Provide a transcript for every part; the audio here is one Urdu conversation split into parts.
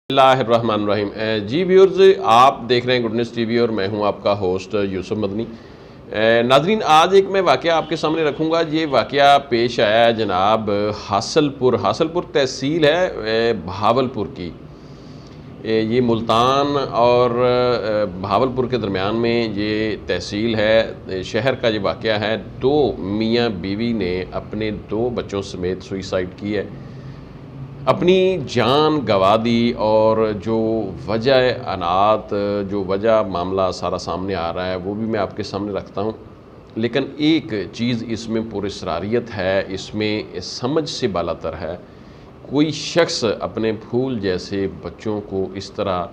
بسم اللہ الرحمن الرحیم۔ جی ویورز، آپ دیکھ رہے ہیں گڈنس ٹی وی اور میں ہوں آپ کا ہوسٹ یوسف مدنی۔ ناظرین، آج ایک میں واقعہ آپ کے سامنے رکھوں گا۔ یہ واقعہ پیش آیا ہے جناب حاصل پور تحصیل ہے بہاولپور کی۔ یہ ملتان اور بہاولپور کے درمیان میں یہ تحصیل ہے، شہر کا یہ واقعہ ہے۔ دو میاں بیوی نے اپنے دو بچوں سمیت سوئسائڈ کی ہے، اپنی جان گنوا دی، اور جو وجہ انات، جو وجہ معاملہ سارا سامنے آ رہا ہے وہ بھی میں آپ کے سامنے رکھتا ہوں۔ لیکن ایک چیز اس میں پراسراریت ہے، اس میں سمجھ سے بالاتر ہے۔ کوئی شخص اپنے پھول جیسے بچوں کو اس طرح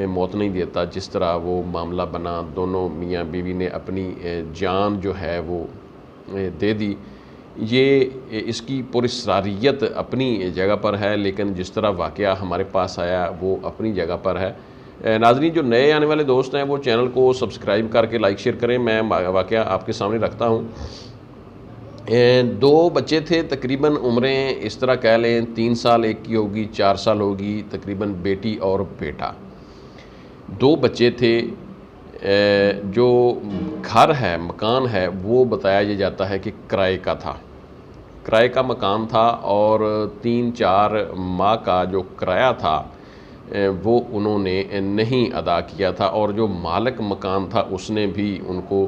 موت نہیں دیتا جس طرح وہ معاملہ بنا۔ دونوں میاں بیوی نے اپنی جان جو ہے وہ دے دی۔ یہ اس کی پراسراریت اپنی جگہ پر ہے، لیکن جس طرح واقعہ ہمارے پاس آیا وہ اپنی جگہ پر ہے۔ ناظرین، جو نئے آنے والے دوست ہیں وہ چینل کو سبسکرائب کر کے لائک شیئر کریں۔ میں واقعہ آپ کے سامنے رکھتا ہوں۔ دو بچے تھے، تقریباً عمریں اس طرح کہہ لیں 3 سال ایک کی ہوگی، 4 سال ہوگی، تقریباً بیٹی اور بیٹا۔ دو بچے تھے۔ جو گھر ہے، مکان ہے، وہ بتایا یہ جاتا ہے کہ کرائے کا تھا، کرائے کا مکان تھا، اور 3-4 ماہ کا جو کرایہ تھا وہ انہوں نے نہیں ادا کیا تھا، اور جو مالک مکان تھا اس نے بھی ان کو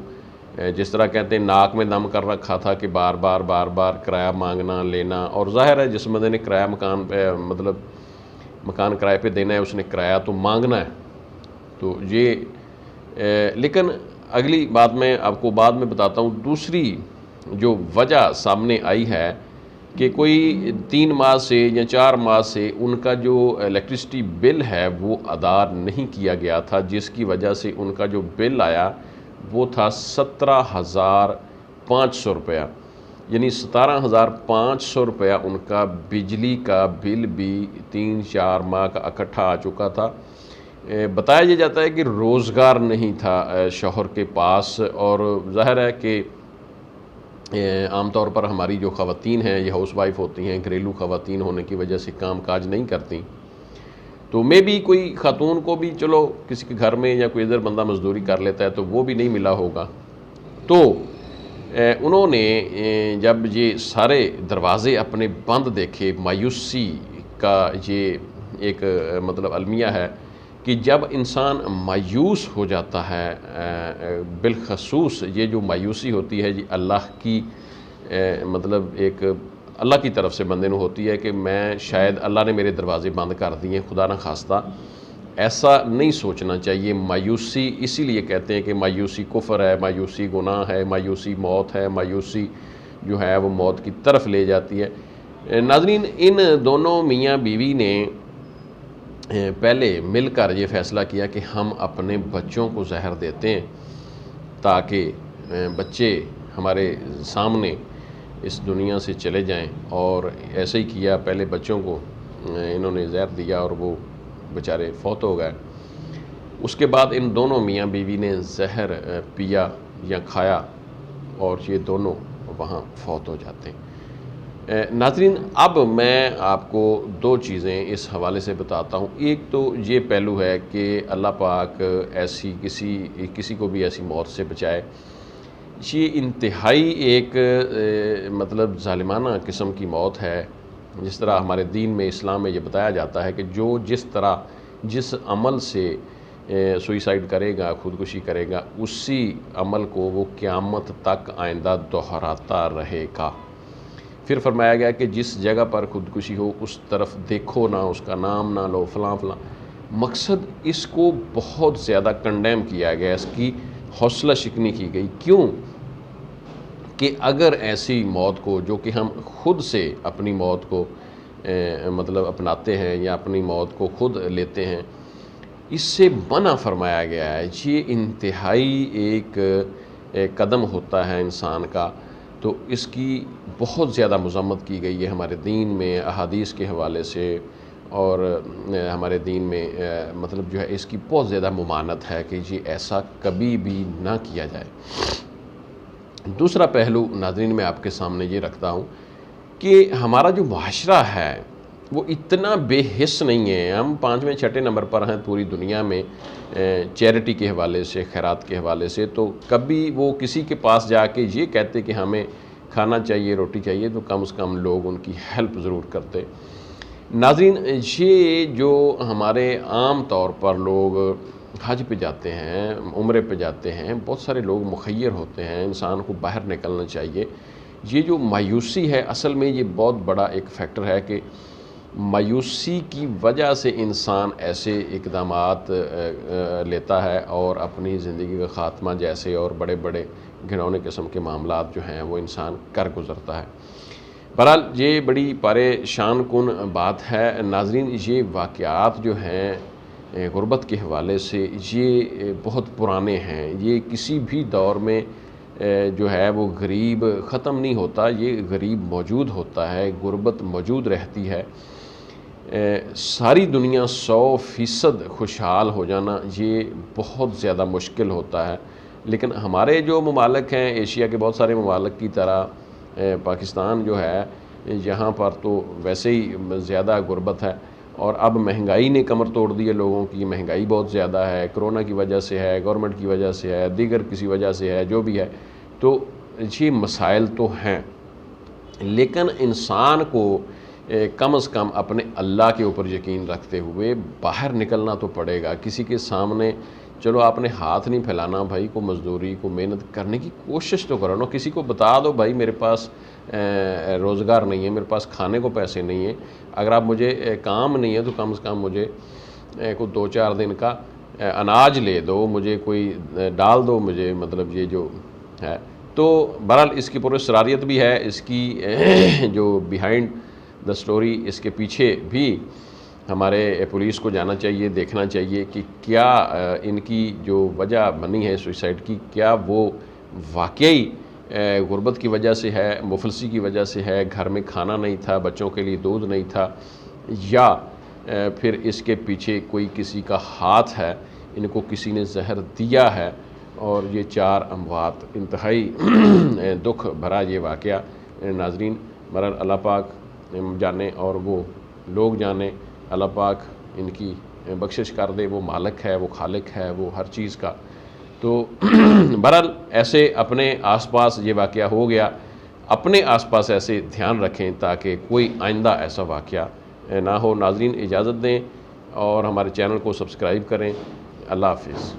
جس طرح کہتے ہیں ناک میں دم کر رکھا تھا کہ بار بار کرایہ مانگنا لینا۔ اور ظاہر ہے جس بندے نے کرایہ مکان کرائے پہ دینا ہے اس نے کرایہ تو مانگنا ہے۔ تو یہ لیکن اگلی بات میں آپ کو بعد میں بتاتا ہوں۔ دوسری جو وجہ سامنے آئی ہے کہ کوئی 3 ماہ سے یا 4 ماہ سے ان کا جو الیکٹرسٹی بل ہے وہ ادا نہیں کیا گیا تھا، جس کی وجہ سے ان کا جو بل آیا وہ تھا 17,500 روپیہ، یعنی 17,500 روپیہ ان کا بجلی کا بل بھی 3-4 ماہ کا اکٹھا آ چکا تھا۔ بتایا یہ جاتا ہے کہ روزگار نہیں تھا شوہر کے پاس، اور ظاہر ہے کہ عام طور پر ہماری جو خواتین ہیں یہ ہاؤس وائف ہوتی ہیں، گھریلو خواتین ہونے کی وجہ سے کام کاج نہیں کرتی۔ تو میں بھی کوئی خاتون کو بھی چلو کسی کے گھر میں یا کوئی ادھر بندہ مزدوری کر لیتا ہے تو وہ بھی نہیں ملا ہوگا۔ تو انہوں نے جب یہ سارے دروازے اپنے بند دیکھے، مایوسی کا یہ ایک المیہ ہے کہ جب انسان مایوس ہو جاتا ہے، بالخصوص یہ جو مایوسی ہوتی ہے یہ اللہ کی ایک اللہ کی طرف سے بندے نو ہوتی ہے کہ میں شاید اللہ نے میرے دروازے بند کر دیے، خدا نہ خواستہ ایسا نہیں سوچنا چاہیے۔ مایوسی اسی لیے کہتے ہیں کہ مایوسی کفر ہے، مایوسی گناہ ہے، مایوسی موت ہے، مایوسی جو ہے وہ موت کی طرف لے جاتی ہے۔ ناظرین، ان دونوں میاں بیوی نے پہلے مل کر یہ فیصلہ کیا کہ ہم اپنے بچوں کو زہر دیتے ہیں تاکہ بچے ہمارے سامنے اس دنیا سے چلے جائیں، اور ایسے ہی کیا۔ پہلے بچوں کو انہوں نے زہر دیا اور وہ بیچارے فوت ہو گئے۔ اس کے بعد ان دونوں میاں بیوی نے زہر پیا یا کھایا اور یہ دونوں وہاں فوت ہو جاتے ہیں۔ ناظرین، اب میں آپ کو 2 چیزیں اس حوالے سے بتاتا ہوں۔ ایک تو یہ پہلو ہے کہ اللہ پاک ایسی کسی کو بھی ایسی موت سے بچائے۔ یہ انتہائی ایک ظالمانہ قسم کی موت ہے۔ جس طرح ہمارے دین میں، اسلام میں یہ بتایا جاتا ہے کہ جو جس عمل سے سوئسائڈ کرے گا، خودکشی کرے گا، اسی عمل کو وہ قیامت تک آئندہ دہراتا رہے گا۔ پھر فرمایا گیا کہ جس جگہ پر خودکشی ہو اس طرف دیکھو نہ، اس کا نام نہ لو، فلاں فلاں۔ مقصد اس کو بہت زیادہ کنڈیم کیا گیا، اس کی حوصلہ شکنی کی گئی۔ کیوں کہ اگر ایسی موت کو جو کہ ہم خود سے اپنی موت کو اپناتے ہیں یا اپنی موت کو خود لیتے ہیں، اس سے منع فرمایا گیا ہے۔ یہ انتہائی ایک قدم ہوتا ہے انسان کا، تو اس کی بہت زیادہ مذمت کی گئی ہے ہمارے دین میں، احادیث کے حوالے سے، اور ہمارے دین میں جو ہے اس کی بہت زیادہ ممانعت ہے کہ یہ ایسا کبھی بھی نہ کیا جائے۔ دوسرا پہلو ناظرین میں آپ کے سامنے یہ رکھتا ہوں کہ ہمارا جو معاشرہ ہے وہ اتنا بے حس نہیں ہے. ہم 5ویں 6 نمبر پر ہیں پوری دنیا میں چیریٹی کے حوالے سے, خیرات کے حوالے سے. تو کبھی وہ کسی کے پاس جا کے یہ کہتے کہ ہمیں کھانا چاہیے, روٹی چاہیے, تو کم از کم لوگ ان کی ہیلپ ضرور کرتے. ناظرین, یہ جو ہمارے عام طور پر لوگ حج پہ جاتے ہیں, عمرے پہ جاتے ہیں, بہت سارے لوگ مخیر ہوتے ہیں, انسان کو باہر نکلنا چاہیے. یہ جو مایوسی ہے, اصل میں یہ بہت بڑا ایک فیکٹر ہے کہ مایوسی کی وجہ سے انسان ایسے اقدامات لیتا ہے اور اپنی زندگی کا خاتمہ جیسے اور بڑے بڑے گھنونے قسم کے معاملات جو ہیں وہ انسان کر گزرتا ہے. بہرحال یہ بڑی پریشان کن بات ہے. ناظرین, یہ واقعات جو ہیں غربت کے حوالے سے یہ بہت پرانے ہیں. یہ کسی بھی دور میں جو ہے وہ غریب ختم نہیں ہوتا, یہ غریب موجود ہوتا ہے, غربت موجود رہتی ہے. ساری دنیا 100% خوشحال ہو جانا یہ بہت زیادہ مشکل ہوتا ہے. لیکن ہمارے جو ممالک ہیں, ایشیا کے بہت سارے ممالک کی طرح پاکستان جو ہے, یہاں پر تو ویسے ہی زیادہ غربت ہے, اور اب مہنگائی نے کمر توڑ دی ہے لوگوں کی. مہنگائی بہت زیادہ ہے, کرونا کی وجہ سے ہے, گورنمنٹ کی وجہ سے ہے, دیگر کسی وجہ سے ہے, جو بھی ہے. تو یہ مسائل تو ہیں, لیکن انسان کو کم از کم اپنے اللہ کے اوپر یقین رکھتے ہوئے باہر نکلنا تو پڑے گا. کسی کے سامنے چلو آپ نے ہاتھ نہیں پھیلانا بھائی, کو مزدوری کو محنت کرنے کی کوشش تو کرو نا. کسی کو بتا دو بھائی میرے پاس روزگار نہیں ہے, میرے پاس کھانے کو پیسے نہیں ہیں, اگر آپ مجھے کام نہیں ہے تو کم از کم مجھے کوئی 2-4 دن کا اناج لے دو, مجھے کوئی ڈال دو مجھے, مطلب یہ جو ہے. تو بہرحال اس کی پراسراریت بھی ہے, اس کی جو بیہائنڈ دا سٹوری, اس کے پیچھے بھی ہمارے پولیس کو جانا چاہیے, دیکھنا چاہیے کہ کیا ان کی جو وجہ بنی ہے سوئسائڈ کی, کیا وہ واقعی غربت کی وجہ سے ہے, مفلسی کی وجہ سے ہے, گھر میں کھانا نہیں تھا, بچوں کے لیے دودھ نہیں تھا, یا پھر اس کے پیچھے کوئی کسی کا ہاتھ ہے, ان کو کسی نے زہر دیا ہے. اور یہ 4 اموات, انتہائی دکھ بھرا یہ واقعہ. ناظرین, بہرحال اللہ پاک جانے اور وہ لوگ جانے, اللہ پاک ان کی بخشش کر دے. وہ مالک ہے, وہ خالق ہے, وہ ہر چیز کا. تو بہرحال ایسے اپنے آس پاس یہ واقعہ ہو گیا, اپنے آس پاس ایسے دھیان رکھیں تاکہ کوئی آئندہ ایسا واقعہ نہ ہو. ناظرین, اجازت دیں اور ہمارے چینل کو سبسکرائب کریں. اللہ حافظ.